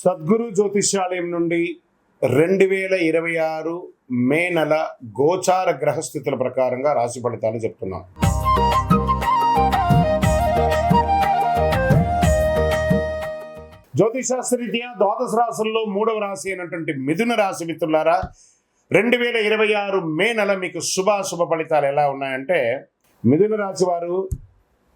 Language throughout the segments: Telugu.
సద్గురు జ్యోతిష్యాలయం నుండి 2026 మే నెల గోచార గ్రహస్థితుల ప్రకారంగా రాశి ఫలితాలు చెప్తున్నాం. జ్యోతిశాస్త్రరీత్యా ద్వాదశ రాశుల్లో 3వ రాశి అయినటువంటి మిథున రాశి మిత్రులారా, 2026 మే నెల మీకు శుభ ఫలితాలు ఎలా ఉన్నాయంటే, మిథున రాశి వారు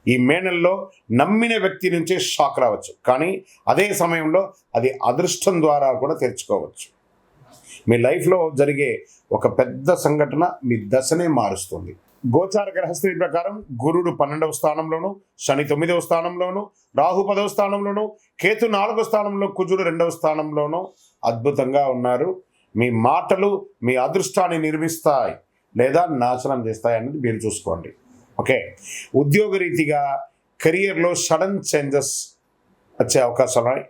ఈ మే నెలలో నమ్మిన వ్యక్తి నుంచే షాక్ రావచ్చు, కానీ అదే సమయంలో అది అదృష్టం ద్వారా కూడా తెరుచుకోవచ్చు. మీ లైఫ్లో జరిగే ఒక పెద్ద సంఘటన మీ దశనే మారుస్తుంది. గోచార గ్రహస్థితి ప్రకారం గురుడు 12వ స్థానంలోను, శని 9వ స్థానంలోను, రాహు 10వ స్థానంలోను, కేతు 4వ స్థానంలో, కుజుడు 2వ స్థానంలోను అద్భుతంగా ఉన్నారు. మీ మాటలు మీ అదృష్టాన్ని నిర్మిస్తాయి లేదా నాశనం చేస్తాయి అనేది మీరు చూసుకోండి. ఓకే, ఉద్యోగరీతిగా కెరియర్లో సడన్ చేంజెస్ వచ్చే అవకాశాలు ఉన్నాయి.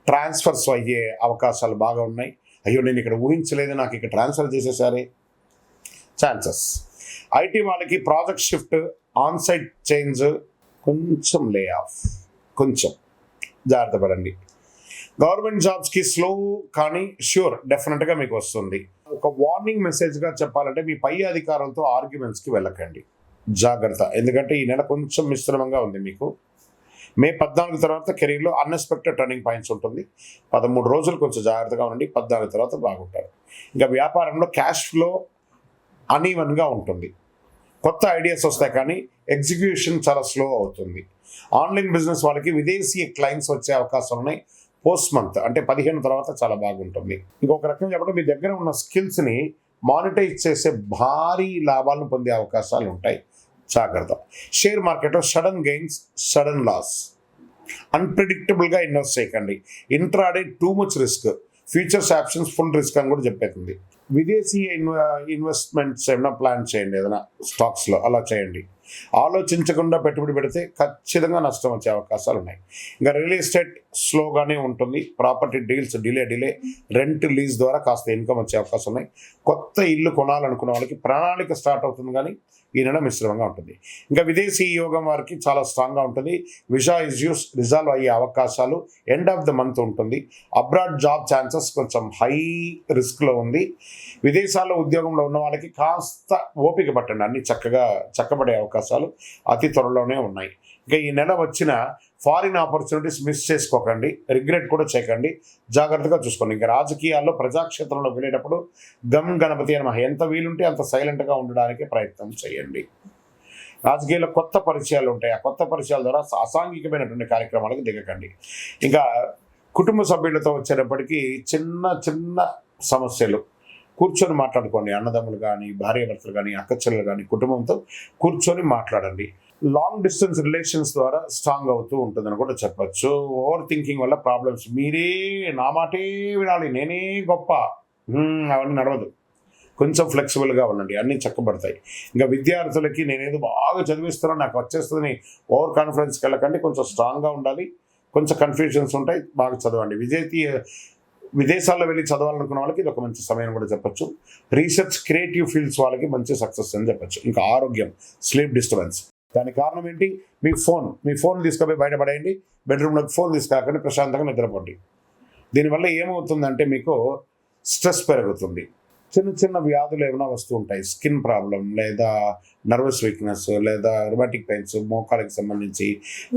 ట్రాన్స్ఫర్స్ అయ్యే అవకాశాలు బాగా ఉన్నాయి. అయ్యో, నేను ఇక్కడ ఊహించలేదు, నాకు ఇక్కడ ట్రాన్స్ఫర్ చేసేసారే ఛాన్సెస్. ఐటీ వాళ్ళకి ప్రాజెక్ట్ షిఫ్ట్, ఆన్సైట్ చేంజ్, కొంచెం లే ఆఫ్, కొంచెం జాగ్రత్త పడండి. గవర్నమెంట్ జాబ్స్కి స్లో కానీ ష్యూర్ డెఫినెట్గా మీకు వస్తుంది. ఒక వార్నింగ్ మెసేజ్గా చెప్పాలంటే, మీ పై అధికారులతో ఆర్గ్యుమెంట్స్కి వెళ్ళకండి, జాగ్రత్త. ఎందుకంటే ఈ నెల కొంచెం మిశ్రమంగా ఉంది మీకు. మే 14 తర్వాత కెరీర్లో అన్ఎక్స్పెక్టెడ్ టర్నింగ్ పాయింట్స్ ఉంటుంది. 13 రోజులు కొంచెం జాగ్రత్తగా ఉండండి, 14 తర్వాత బాగుంటారు. ఇంకా వ్యాపారంలో క్యాష్ ఫ్లో అన్ఈవెన్గా ఉంటుంది. కొత్త ఐడియాస్ వస్తాయి కానీ ఎగ్జిక్యూషన్ చాలా స్లో అవుతుంది. ఆన్లైన్ బిజినెస్ వాళ్ళకి విదేశీ క్లయింట్స్ వచ్చే అవకాశాలు ఉన్నాయి. పోస్ట్ మంత్ అంటే 15 తర్వాత చాలా బాగుంటుంది. ఇంకొక రకంగా చెప్పడం, మీ దగ్గర ఉన్న స్కిల్స్ని మానిటైజ్ చేసే భారీ లాభాలను పొందే అవకాశాలు ఉంటాయి, జాగ్రత్త. షేర్ మార్కెట్లో సడన్ గెయిన్స్, సడన్ లాస్, అన్ప్రెడిక్టబుల్గా ఇన్వెస్ట్ చేయకండి. Intraday too much risk, futures options full risk అని కూడా చెప్పేది. విదేశీ ఇన్వెస్ట్మెంట్స్ ఏమైనా ప్లాన్ చేయండి, ఏదైనా స్టాక్స్లో అలా చేయండి. ఆలోచించకుండా పెట్టుబడి పెడితే ఖచ్చితంగా నష్టం వచ్చే అవకాశాలు ఉన్నాయి. ఇంకా రియల్ ఎస్టేట్ స్లోగానే ఉంటుంది. Property deals delay, rent lease ద్వారా కాస్త ఇన్కమ్ వచ్చే అవకాశం ఉన్నాయి. కొత్త ఇల్లు కొనాలనుకున్న వాళ్ళకి ప్రణాళిక స్టార్ట్ అవుతుంది, కానీ ఈ నెల మిశ్రమంగా ఉంటుంది. ఇంకా విదేశీ యోగం వారికి చాలా స్ట్రాంగ్గా ఉంటుంది. విజా ఇష్యూస్ రిజాల్వ్ అయ్యే అవకాశాలు ఎండ్ ఆఫ్ ద మంత్ ఉంటుంది. అబ్రాడ్ జాబ్ ఛాన్సెస్ కొంచెం హై రిస్క్లో ఉంది. విదేశాల్లో ఉద్యోగంలో ఉన్న వాళ్ళకి కాస్త ఓపిక పట్టండి, అన్ని చక్కబడే అవకాశాలు అతి త్వరలోనే ఉన్నాయి. ఇంకా ఈ నెల వచ్చిన ఫారిన్ ఆపర్చునిటీస్ మిస్ చేసుకోకండి, రిగ్రెట్ కూడా చేయకండి, జాగ్రత్తగా చూసుకోండి. ఇంకా రాజకీయాల్లో ప్రజాక్షేత్రంలో వెళ్ళేటప్పుడు గమ్ గణపతి అని ఎంత వీలుంటే అంత సైలెంట్గా ఉండడానికి ప్రయత్నం చేయండి. రాజకీయాల్లో కొత్త పరిచయాలు ఉంటాయి, ఆ కొత్త పరిచయాల ద్వారా అసాంఘికమైనటువంటి కార్యక్రమాలకు దిగకండి. ఇంకా కుటుంబ సభ్యులతో వచ్చేటప్పటికీ చిన్న సమస్యలు కూర్చొని మాట్లాడుకోండి. అన్నదమ్ములు కానీ, భార్యాభర్తలు కానీ, అక్కచెల్లెలు కానీ కుటుంబంతో కూర్చొని మాట్లాడండి. లాంగ్ డిస్టెన్స్ రిలేషన్స్ ద్వారా స్ట్రాంగ్ అవుతూ ఉంటుందని కూడా చెప్పచ్చు. ఓవర్ థింకింగ్ వల్ల ప్రాబ్లమ్స్, మీరే నా మాటే వినాలి, నేనే గొప్ప, అవన్నీ నడవదు. కొంచెం ఫ్లెక్సిబుల్గా ఉండండి, అన్నీ చక్కబడతాయి. ఇంకా విద్యార్థులకి నేనేదో బాగా చదివిస్తున్నాను, నాకు వచ్చేస్తుందని ఓవర్ కాన్ఫిడెన్స్కి వెళ్ళకండి. కొంచెం స్ట్రాంగ్గా ఉండాలి, కొంచెం కన్ఫ్యూజన్స్ ఉంటాయి, బాగా చదవండి. విదేశాల్లో వెళ్ళి చదవాలనుకున్న వాళ్ళకి ఇది ఒక మంచి సమయం కూడా చెప్పచ్చు. రీసెర్చ్, క్రియేటివ్ ఫీల్డ్స్ వాళ్ళకి మంచి సక్సెస్ అని చెప్పచ్చు. ఇంకా ఆరోగ్యం, స్లీప్ డిస్టర్బెన్స్, దానికి కారణం ఏంటి? మీ ఫోన్ తీసుకుపోయి బయటపడేయండి. బెడ్రూమ్లోకి ఫోన్ తీసుకురాకండి, ప్రశాంతంగా నిద్రపోండి. దీనివల్ల ఏమవుతుందంటే మీకు స్ట్రెస్ పెరుగుతుంది. చిన్న వ్యాధులు ఏమైనా వస్తూ ఉంటాయి, స్కిన్ ప్రాబ్లం లేదా నర్వస్ వీక్నెస్ లేదా రుమాటిక్ పెయిన్స్, మోకాళ్ళకి సంబంధించి,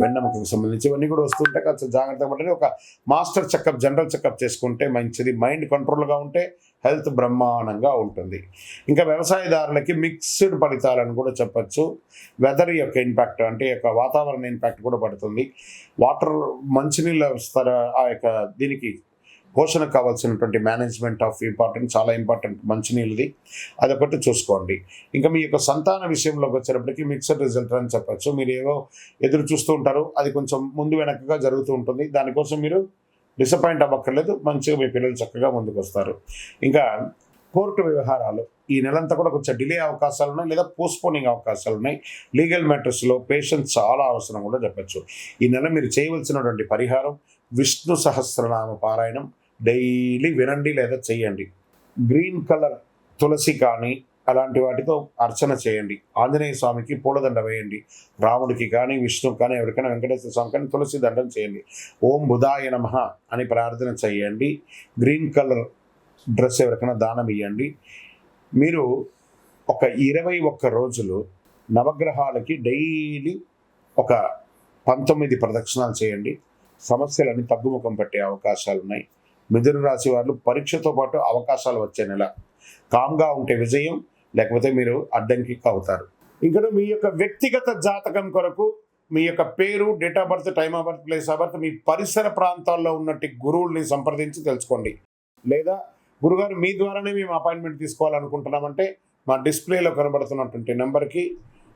వెన్నెముకకు సంబంధించి ఇవన్నీ కూడా వస్తుంటే కొంచెం జాగ్రత్తగా పడండి. ఒక మాస్టర్ చెకప్, జనరల్ చెకప్ చేసుకుంటే మంచిది. మైండ్ కంట్రోల్గా ఉంటే హెల్త్ బ్రహ్మాండంగా ఉంటుంది. ఇంకా వ్యవసాయదారులకి మిక్స్డ్ ఫలితాలను కూడా చెప్పచ్చు. వెదర్ యొక్క ఇంపాక్ట్ అంటే యొక్క వాతావరణ ఇంపాక్ట్ కూడా పడుతుంది. వాటర్, మంచినీళ్ళ ఆ యొక్క దీనికి పోషణకు కావాల్సినటువంటి మేనేజ్మెంట్ ఆఫ్ చాలా ఇంపార్టెంట్ మంచినీళ్ళది, అదొకటి చూసుకోండి. ఇంకా మీ యొక్క సంతాన విషయంలోకి వచ్చేటప్పటికి మిక్స్డ్ రిజల్ట్ అని చెప్పచ్చు. మీరు ఏవో ఎదురు చూస్తూ ఉంటారు, అది కొంచెం ముందు వెనకగా జరుగుతూ ఉంటుంది. దానికోసం మీరు డిసప్పాయింట్ అవ్వక్కర్లేదు, మంచిగా మీ పిల్లలు చక్కగా ముందుకు వస్తారు. ఇంకా కోర్టు వ్యవహారాలు ఈ నెలంతా కూడా కొంచెం డిలే అవకాశాలు ఉన్నాయి, లేదా పోస్ట్పోనింగ్ అవకాశాలు ఉన్నాయి. లీగల్ మ్యాటర్స్లో పేషెన్స్ చాలా అవసరం కూడా చెప్పచ్చు. ఈ నెల మీరు చేయవలసినటువంటి పరిహారం విష్ణు సహస్రనామ పారాయణం డైలీ వినండి లేదా చెయ్యండి. గ్రీన్ కలర్ తులసి కానీ అలాంటి వాటితో అర్చన చేయండి. ఆంజనేయ స్వామికి పూలదండ వేయండి. రాముడికి కానీ, విష్ణువుకి కానీ, ఎవరికైనా వెంకటేశ్వర స్వామి కానీ తులసి దండం చేయండి. ఓం బుధాయ నమః అని ప్రార్థన చేయండి. గ్రీన్ కలర్ డ్రెస్ ఎవరికైనా దానం ఇవ్వండి. మీరు ఒక 21 రోజులు నవగ్రహాలకి డైలీ ఒక 19 ప్రదక్షిణాలు చేయండి. సమస్యలన్నీ తగ్గుముఖం పట్టే అవకాశాలు ఉన్నాయి. మిథున రాశి వాళ్ళు పరీక్షతో పాటు అవకాశాలు వచ్చే నెల. కామ్గా ఉంటే విజయం, లేకపోతే మీరు అడ్డంకి అవుతారు. ఇంకా మీ యొక్క వ్యక్తిగత జాతకం కొరకు మీ యొక్క పేరు, date of birth, time of birth, place of birth, మీ పరిసర ప్రాంతాల్లో ఉన్నట్టు గురువుల్ని సంప్రదించి తెలుసుకోండి. లేదా గురుగారు మీ ద్వారానే మేము అపాయింట్మెంట్ తీసుకోవాలనుకుంటున్నామంటే మా డిస్ప్లేలో కనబడుతున్నటువంటి నెంబర్కి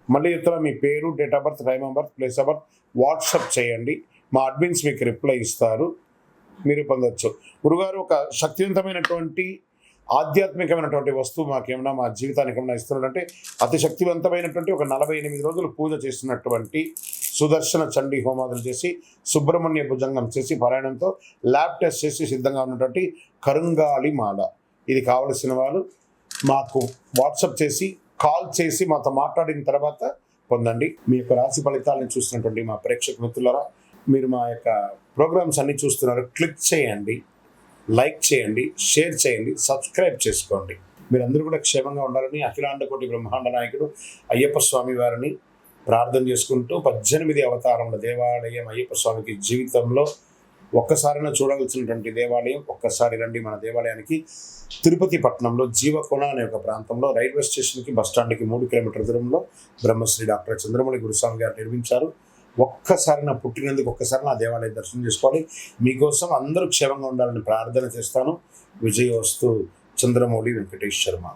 మళ్ళీ ఇతర మీ పేరు, date of birth, time of birth, place of birth WhatsApp చేయండి. మా అడ్మిన్స్ మీకు రిప్లై ఇస్తారు, మీరు పొందొచ్చు. గురుగారు ఒక శక్తివంతమైనటువంటి ఆధ్యాత్మికమైనటువంటి వస్తువు మాకేమైనా మా జీవితానికి ఏమైనా ఇస్తున్నాడంటే అతి శక్తివంతమైనటువంటి ఒక 48 రోజులు పూజ చేసినటువంటి సుదర్శన చండీ హోమాదులు చేసి, సుబ్రహ్మణ్య భుజంగం చేసి, పారాయణంతో ల్యాబ్ టెస్ట్ చేసి సిద్ధంగా ఉన్నటువంటి కరుంగాళి మాల. ఇది కావలసిన వాళ్ళు మాకు వాట్సాప్ చేసి, కాల్ చేసి మాతో మాట్లాడిన తర్వాత పొందండి. మీ యొక్క రాశి ఫలితాలను చూస్తున్నటువంటి మా ప్రేక్షక మిత్రులారా, మీరు మా యొక్క ప్రోగ్రామ్స్ అన్ని చూస్తున్నారు. క్లిక్ చేయండి, లైక్ చేయండి, షేర్ చేయండి, సబ్స్క్రైబ్ చేసుకోండి. మీరందరూ కూడా క్షేమంగా ఉండాలని అఖిలాండ కోటి బ్రహ్మాండ నాయకుడు అయ్యప్ప స్వామి వారిని ప్రార్థన చేసుకుంటూ 18 అవతారముల దేవాలయం అయ్యప్ప స్వామికి జీవితంలో ఒక్కసారైనా చూడవలసినటువంటి దేవాలయం. ఒక్కసారి రండి మన దేవాలయానికి. తిరుపతి పట్టణంలో జీవకోణ అనే ఒక ప్రాంతంలో రైల్వే స్టేషన్కి, బస్టాండ్కి 3 కిలోమీటర్ల దూరంలో బ్రహ్మశ్రీ డాక్టర్ చంద్రమౌళి గురుస్వామి గారు నిర్మించారు. ఒక్కసారి నా పుట్టినందుకు ఒక్కసారి నా దేవాలయం దర్శనం చేసుకోవాలి. మీకోసం అందరూ క్షేమంగా ఉండాలని ప్రార్థన చేస్తాను. విజయోస్తు. చంద్రమౌళి వెంకటేష్ శర్మ.